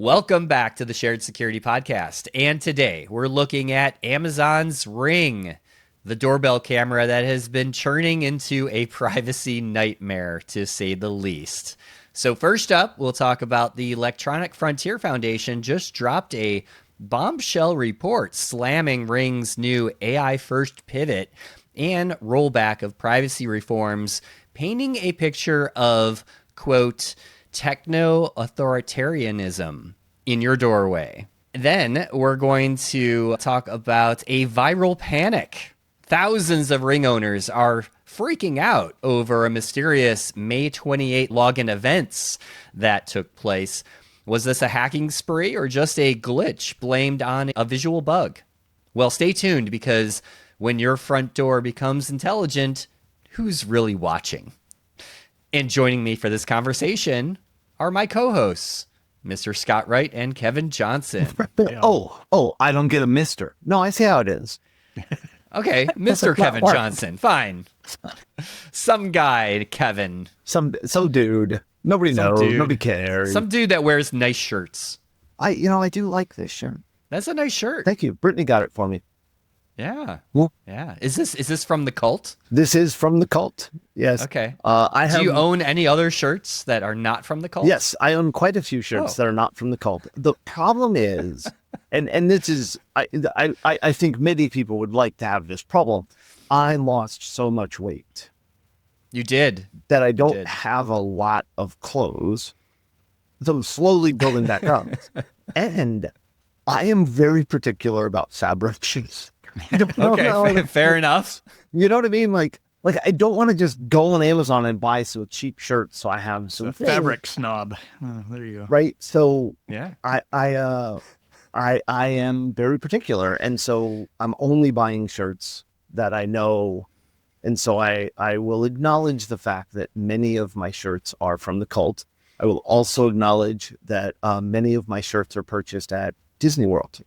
Welcome back to the Shared Security Podcast. And today we're looking at Amazon's Ring, the doorbell camera that has been turning into a privacy nightmare, to say the least. So first up, we'll talk about the Electronic Frontier Foundation just dropped a bombshell report slamming Ring's new AI-first pivot and rollback of privacy reforms, painting a picture of, quote, techno-authoritarianism in your doorway. Then we're going to talk about a viral panic. Thousands of Ring owners are freaking out over a mysterious May 28 login events that took place. Was this a hacking spree or just a glitch blamed on a visual bug? Well, stay tuned, because when your front door becomes intelligent, who's really watching? And joining me for this conversation are my co-hosts, Mr. Scott Wright and Kevin Johnson. Oh, I don't get a mister. No, I see how it is. Okay, Mr. Kevin Johnson, fine. Some guy, Kevin. Some dude. Nobody knows. Dude. Nobody cares. Some dude that wears nice shirts. I do like this shirt. That's a nice shirt. Thank you. Brittany got it for me. Yeah. Well, Yeah. Is this from the cult? this is from the cult. Yes. Okay. Do Do you own any other shirts that are not from the cult? Yes, I own quite a few shirts that are not from the cult. The problem is, and this is, I think many people would like to have this problem. I lost so much weight You did. that I don't have a lot of clothes. So I'm slowly building back up. And I am very particular about fabrics. Okay, fair enough. You know what I mean? Like I don't want to just go on Amazon and buy some cheap shirts so I have some fabric snob. Oh, there you go. Right. So Yeah. I am very particular, and so I'm only buying shirts that I know. And so I will acknowledge the fact that many of my shirts are from the cult. I will also acknowledge that many of my shirts are purchased at Disney World.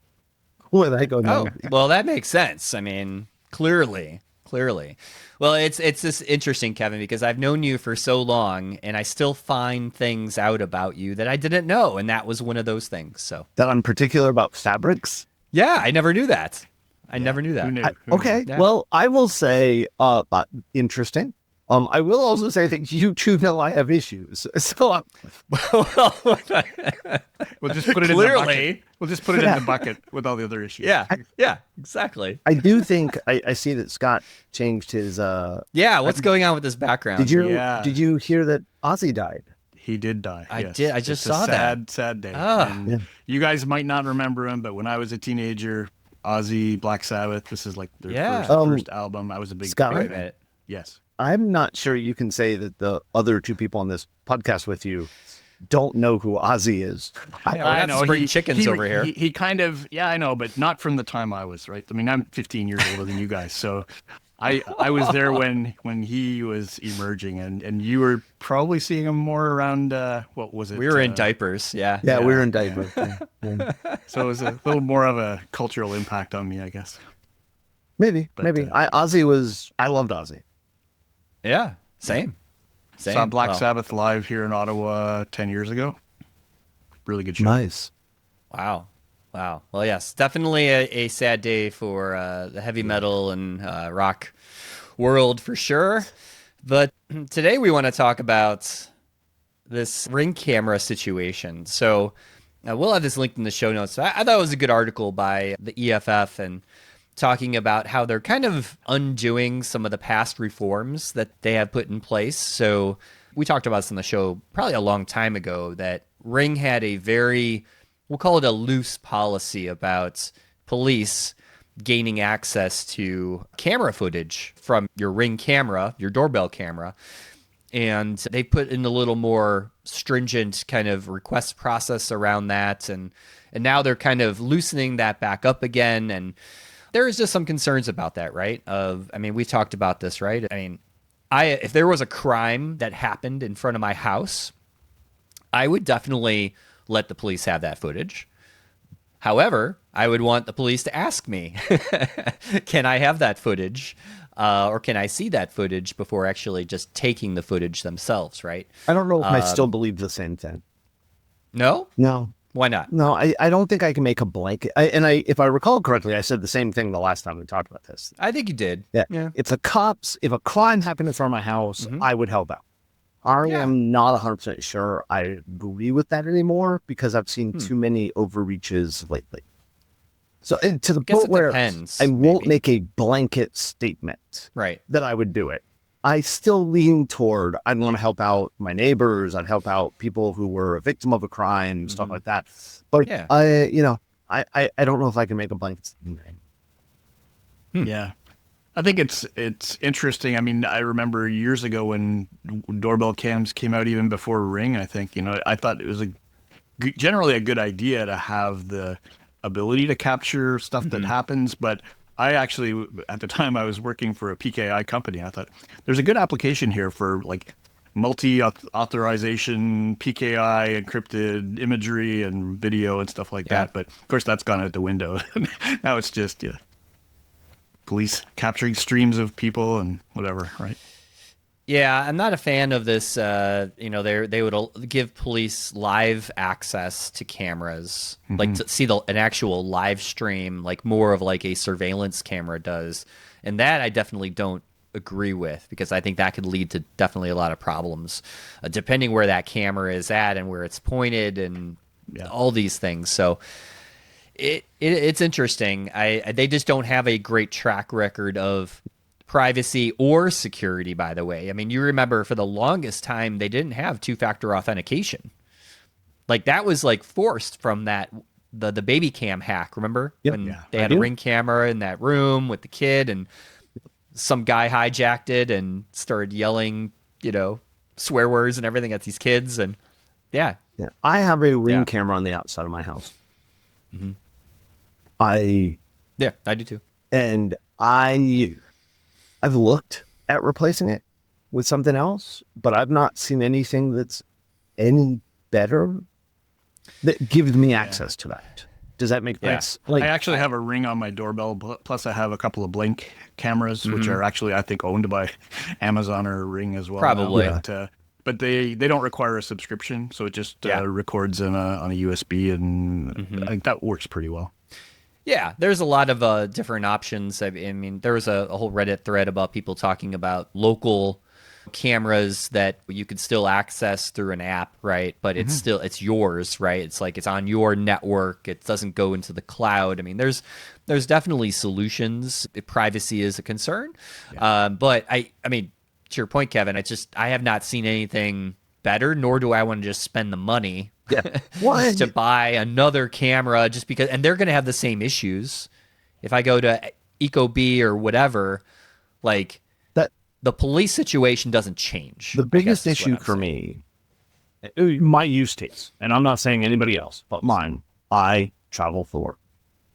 Where I go now. Oh, well, that makes sense. I mean, clearly. Well, it's just interesting, Kevin, because I've known you for so long, and I still find things out about you that I didn't know, and that was one of those things. So That I'm particular about fabrics. yeah, I never knew that. I never knew that. Who knew? Okay. Yeah. Well, I will say, interesting. I will also say that you two know I have issues. So We'll just put it in the bucket. We'll just put it in the bucket with all the other issues. Yeah, exactly. I do think I see that Scott changed his. Yeah, what's going on with this background? Did you Yeah. Did you hear that Ozzy died? He did die. I yes. did. I just It's saw a that. sad day. Ah. And Yeah. You guys might not remember him, but when I was a teenager, Ozzy, Black Sabbath, this is like their Yeah. first album. I was a big Scott, Wait a fan. minute. Yes. I'm not sure you can say that the other two people on this podcast with you don't know who Ozzy is. I know. Spring chickens over here. He kind of, yeah, I know, but not from the time I was, right? I mean, I'm 15 years older than you guys, so I was there when he was emerging, and you were probably seeing him more around, what was it? We were in diapers. Yeah. Yeah, we were in diapers. Yeah. So it was a little more of a cultural impact on me, I guess. Maybe. But, I loved Ozzy. Yeah. Same. Saw Black Well, Sabbath live here in Ottawa 10 years ago. Really good show. Nice. Wow. Well, yes, definitely a sad day for the heavy metal and rock world for sure. But today we want to talk about this Ring camera situation. So we'll have this linked in the show notes. I thought it was a good article by the EFF and talking about how they're kind of undoing some of the past reforms that they have put in place. So we talked about this on the show probably a long time ago, that Ring had a very, we'll call it a loose policy about police gaining access to camera footage from your Ring camera, your doorbell camera. And they put in a little more stringent kind of request process around that. And now they're kind of loosening that back up again. And there is just some concerns about that, right? We talked about this, right? I mean, if there was a crime that happened in front of my house, I would definitely let the police have that footage. However, I would want the police to ask me, can I have that footage? Or can I see that footage before actually just taking the footage themselves, right? I don't know if I still believe the same thing. No? No. Why not? No, I don't think I can make a blanket. If I recall correctly, I said the same thing the last time we talked about this. I think you did. Yeah. Yeah. If a crime happened in front of my house, I would help out. I Yeah. am not 100% sure I agree with that anymore because I've seen too many overreaches lately. So to the Guess point it where depends, I won't maybe. make a blanket statement Right. that I would do it. I still lean toward I'd want to help out my neighbors. I'd help out people who were a victim of a crime, stuff like that. But Yeah. I don't know if I can make a blanket statement. Yeah. I think it's interesting. I mean, I remember years ago when doorbell cams came out, even before Ring. I think I thought it was generally a good idea to have the ability to capture stuff that happens. But I actually, at the time, I was working for a PKI company. I thought there's a good application here for like multi-authorization PKI encrypted imagery and video and stuff like that. But of course, that's gone out the window. Now it's just police capturing streams of people and whatever, right? Yeah, I'm not a fan of this. They would give police live access to cameras, like to see an actual live stream, like more of like a surveillance camera does, and that I definitely don't agree with because I think that could lead to definitely a lot of problems, depending where that camera is at and where it's pointed and all these things. So it's interesting. They just don't have a great track record of privacy or security, by the way. I mean, you remember for the longest time, they didn't have two-factor authentication. Like that was like forced from the baby cam hack. Remember when they had a Ring camera in that room with the kid and some guy hijacked it and started yelling, swear words and everything at these kids. And I have a Ring camera on the outside of my house. I do too. And I've looked at replacing it with something else, but I've not seen anything that's any better that gives me access to that. Does that make sense? I actually have a Ring on my doorbell, plus I have a couple of Blink cameras, which are actually, I think, owned by Amazon or Ring as well. Probably. But they don't require a subscription, so it just records on a USB, and I think that works pretty well. Yeah, there's a lot of different options. I mean, there was a whole Reddit thread about people talking about local cameras that you could still access through an app, right? But it's yours, right? It's like it's on your network. It doesn't go into the cloud. I mean, there's definitely solutions. Privacy is a concern, but I mean, to your point, Kevin, I have not seen anything better, nor do I want to just spend the money to buy another camera just because, and they're going to have the same issues. If I go to Ecobee or whatever, like that, the police situation doesn't change. The biggest issue for me, my use case, and I'm not saying anybody else, but mine, I travel for work.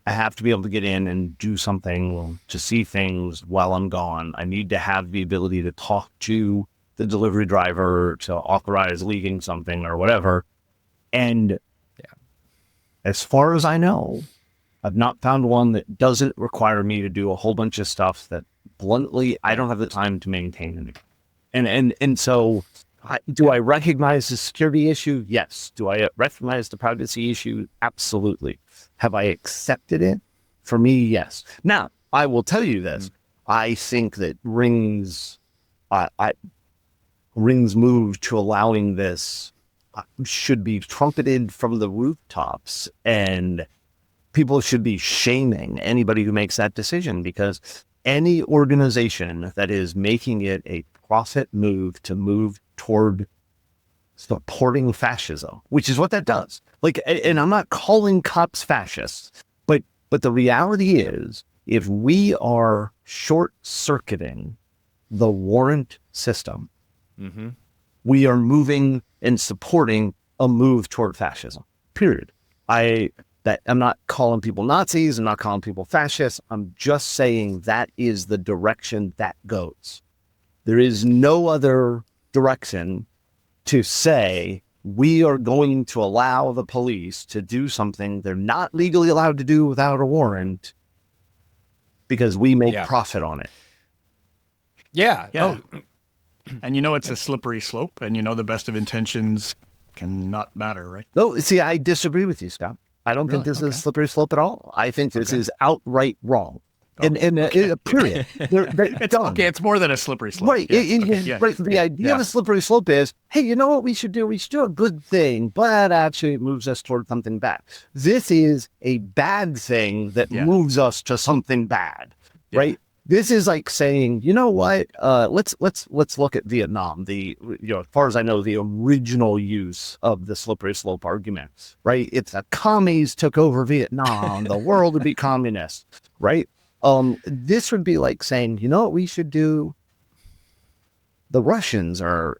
I have to be able to get in and do something to see things while I'm gone. I need to have the ability to talk to the delivery driver to authorize leaving something or whatever. And as far as I know, I've not found one that doesn't require me to do a whole bunch of stuff that bluntly I don't have the time to maintain. And so do I recognize the security issue? Yes. Do I recognize the privacy issue? Absolutely. Have I accepted it? For me, yes. Now, I will tell you this. I think that Ring's move to allowing this should be trumpeted from the rooftops, and people should be shaming anybody who makes that decision, because any organization that is making it a profit move to move toward supporting fascism, which is what that does. Like, and I'm not calling cops fascists, but the reality is, if we are short-circuiting the warrant system, we are moving and supporting a move toward fascism, period. I'm not calling people Nazis. I'm not calling people fascists. I'm just saying that is the direction that goes. There is no other direction to say we are going to allow the police to do something they're not legally allowed to do without a warrant because we make profit on it. Yeah. And it's a slippery slope, and the best of intentions can not matter, right? No, see, I disagree with you, Scott. I don't think Really? this is Okay. a slippery slope at all. I think this Okay. is outright wrong. Oh, Period. They're It's done. okay. It's more than a slippery slope. Right. Yes. Okay. Yeah. Right. The idea of a slippery slope is, hey, you know what we should do? We should do a good thing, but actually it moves us toward something bad. This is a bad thing that moves us to something bad, right? This is like saying, you know what? Let's look at Vietnam. As far as I know, the original use of the slippery slope argument, right? It's the commies took over Vietnam. The world would be communist, right? This would be like saying, you know what we should do? The Russians are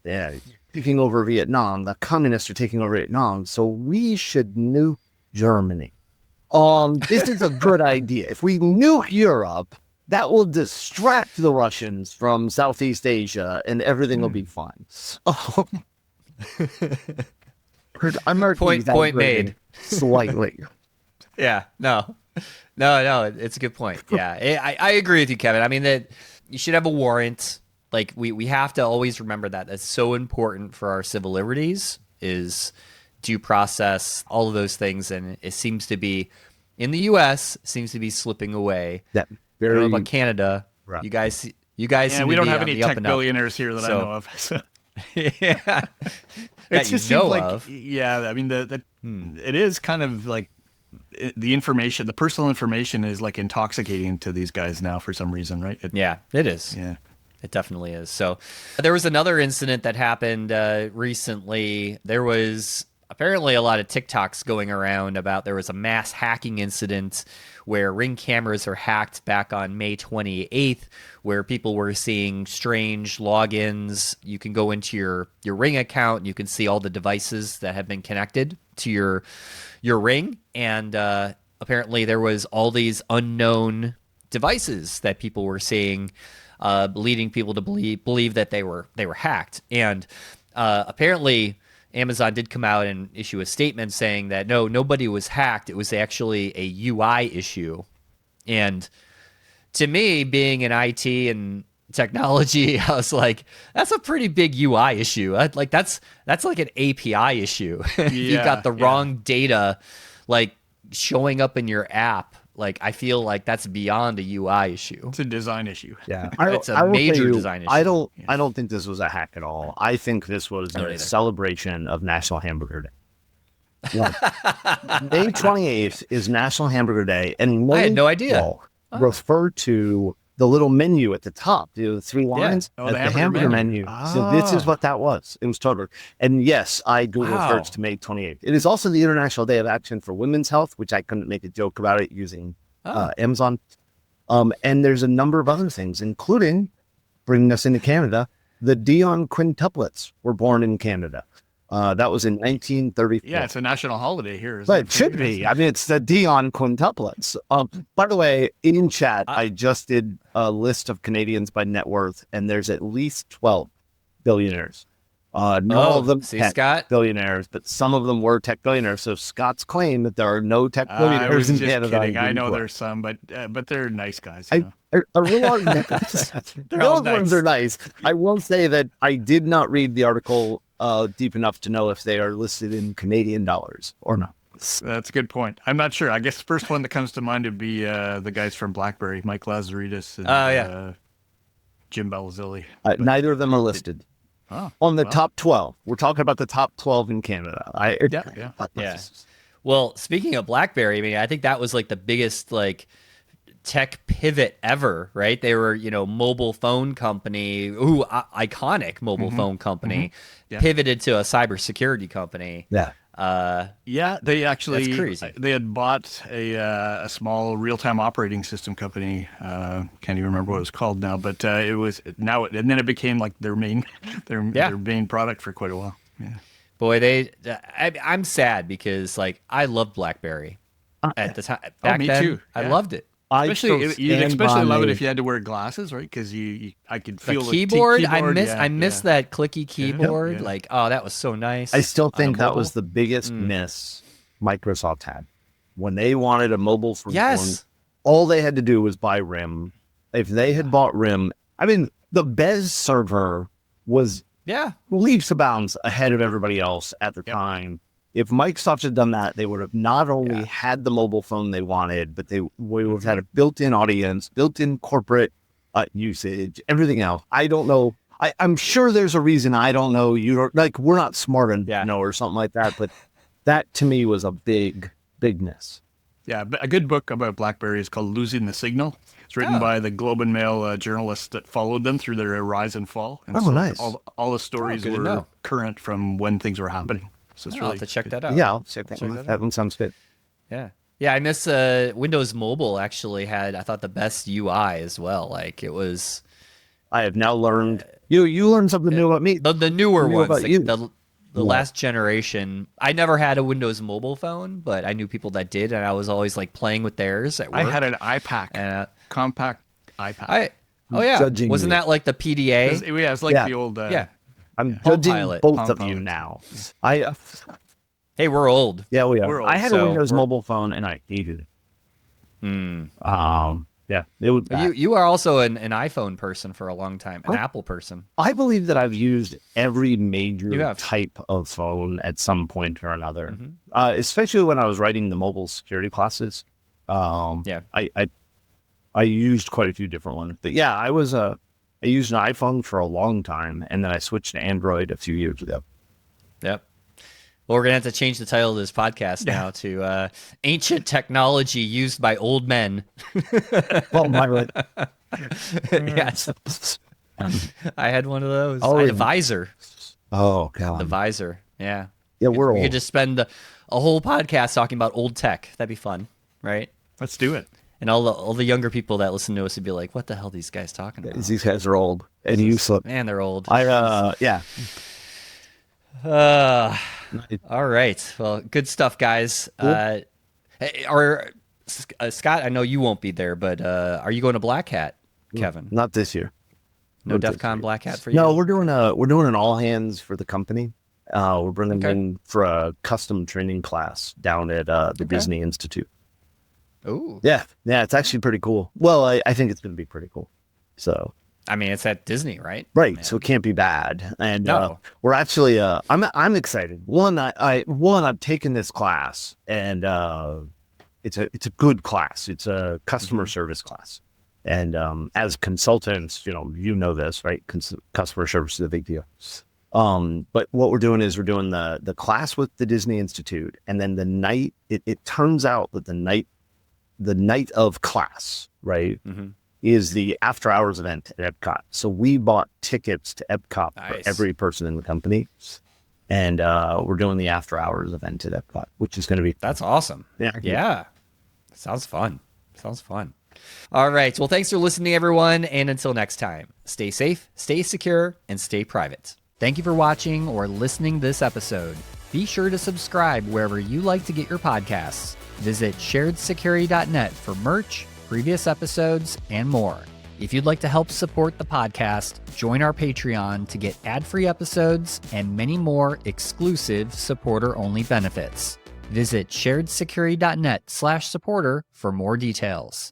taking over Vietnam. The communists are taking over Vietnam. So we should nuke Germany. This is a good idea. If we nuke Europe, that will distract the Russians from Southeast Asia and everything will be fine. I'm Point made. Slightly. Yeah, no, it's a good point. Yeah, I agree with you, Kevin. I mean, that you should have a warrant. Like, we have to always remember that. That's so important for our civil liberties, is due process, all of those things. And it seems to be, in the U.S., seems to be slipping away. That I don't very know about Canada. Right. You guys seem we to don't be have on any the up tech and up. billionaires here that I know of. So. Yeah, that It you just know seems like, of. I mean, it is kind of like the information, the personal information is like intoxicating to these guys now for some reason, right? Yeah, it is. Yeah. It definitely is. So there was another incident that happened recently. There was apparently a lot of TikToks going around about there was a mass hacking incident where Ring cameras are hacked back on May 28th, where people were seeing strange logins. You can go into your Ring account and you can see all the devices that have been connected to your Ring. And apparently there was all these unknown devices that people were seeing, leading people to believe that they were hacked. And apparently Amazon did come out and issue a statement saying that nobody was hacked. It was actually a UI issue. And to me, being in IT and technology, I was like, that's a pretty big UI issue. That's like an API issue. If you've got the wrong data, like, showing up in your app, like, I feel like that's beyond a UI issue. It's a design issue. Yeah, It's a major design issue. I don't think this was a hack at all. I think this was a celebration of National Hamburger Day. Yeah. May 28th is National Hamburger Day, and I had no idea. people refer to the little menu at the top, the three lines, Oh, as the the hamburger hamburger menu. menu. So this is what that was. It was totally. And yes, I Google searched May 28th. It is also the International Day of Action for Women's Health, which I couldn't make a joke about it using Amazon. And there's a number of other things, including, bringing us into Canada, the Dion quintuplets were born in Canada. That was in 1934. Yeah, it's a national holiday here. But it should be. I mean, it's the Dion quintuplets. By the way, in chat, I just did a list of Canadians by net worth, and there's at least 12 billionaires. Not all of them tech Scott? billionaires, but some of them were tech billionaires. So Scott's claim that there are no tech billionaires I was in just Canada. kidding. I know there's some, but they're nice guys. A real those ones are nice. I will say that I did not read the article deep enough to know if they are listed in Canadian dollars or not. That's a good point. I'm not sure. I guess the first one that comes to mind would be the guys from Blackberry, Mike Lazaridis and Jim Balzilli. Neither of them are listed. On the top 12. We're talking about the top 12 in Canada. Yeah. Well, speaking of BlackBerry, I mean, I think that was like the biggest like tech pivot ever, right? They were, mobile phone company, iconic mobile phone company, pivoted to a cybersecurity company. Yeah. They actually That's crazy. They had bought a small real-time operating system company. Can't even remember what it was called now, but it was now, and then it became like their main product for quite a while. Yeah. Boy, I'm sad because like I loved BlackBerry at the time. Back me then, too. I Yeah. loved it. You'd especially love it if you had to wear glasses, right? Because I could feel The keyboard. I keyboard. miss that clicky keyboard. Yeah. Like, oh, that was so nice. I still think that was the biggest miss Microsoft had. When they wanted a mobile phone, all they had to do was buy RIM. If they had bought RIM, I mean, the Bez server was Yeah. leaps and bounds ahead of everybody else at the time. If Microsoft had done that, they would have not only had the mobile phone they wanted, but we would have had a built-in audience, built-in corporate usage, everything else. I don't know. I'm sure there's a reason I don't know. You're like, we're not smart enough, or something like that. But that to me was a bigness. Yeah, but a good book about BlackBerry is called "Losing the Signal." It's written by the Globe and Mail journalists that followed them through their rise and fall. And nice. All the stories were current from when things were happening. So it's I'll really have to check that out. Yeah, I'll check that one. That one sounds good. Yeah. Yeah, I miss Windows Mobile actually had, I thought, the best UI as well. Like it was. I have now learned. You learned something new about me. The newer ones, about like you. the last generation. I never had a Windows Mobile phone, but I knew people that did, and I was always like playing with theirs at work. I had an iPac, compact iPac. Judging wasn't you. that like the PDA? It's like the old. I'm Palm judging Pilot. both of Palm you Pilot. now. Hey, we're old. Yeah, we are. We're old, I had so a Windows mobile phone and I hated it. Yeah, it was bad. You are also an iPhone person for a long time, an Apple person. I believe that I've used every You major have. type of phone at some point or another. Especially when I was writing the mobile security classes. I used quite a few different ones. But yeah, I used an iPhone for a long time, and then I switched to Android a few years ago. Yep. Well, we're gonna have to change the title of this podcast now to "Ancient Technology Used by Old Men." Well, my Yes, I had one of those. Oh, I had a yeah. visor. Oh god. The visor. Yeah. Yeah, we're We old. could just spend a whole podcast talking about old tech. That'd be fun, right? Let's do it. And all the younger people that listen to us would be like, "What the hell are these guys talking about?" These guys are old and useless. Man, they're old. Yeah. All right. Well, good stuff, guys. Hey, Scott, I know you won't be there, but are you going to Black Hat, Kevin? Not this year. No Not DEF this CON year. Black Hat for you? No, we're doing an all hands for the company. We're bringing them in for a custom training class down at the Disney Institute. Ooh. Yeah, it's actually pretty cool. Well, I think it's going to be pretty cool. So, I mean, it's at Disney, right? right. Man. So it can't be bad. And No. we're actually, I'm excited. I'm taking this class, and it's a good class. It's a customer service class. And as consultants, you know this, right? Customer service is a big deal. But what we're doing is we're doing the class with the Disney Institute, and then the night. It turns out that the night of class, right, is the after hours event at Epcot. So we bought tickets to Epcot for every person in the company, and we're doing the after hours event at Epcot, which is going to be That's awesome. Yeah. Yeah. Sounds fun. All right. Well, thanks for listening, everyone. And until next time, stay safe, stay secure, and stay private. Thank you for watching or listening this episode. Be sure to subscribe wherever you like to get your podcasts. Visit sharedsecurity.net for merch, previous episodes, and more. If you'd like to help support the podcast, join our Patreon to get ad-free episodes and many more exclusive supporter-only benefits. Visit sharedsecurity.net/supporter for more details.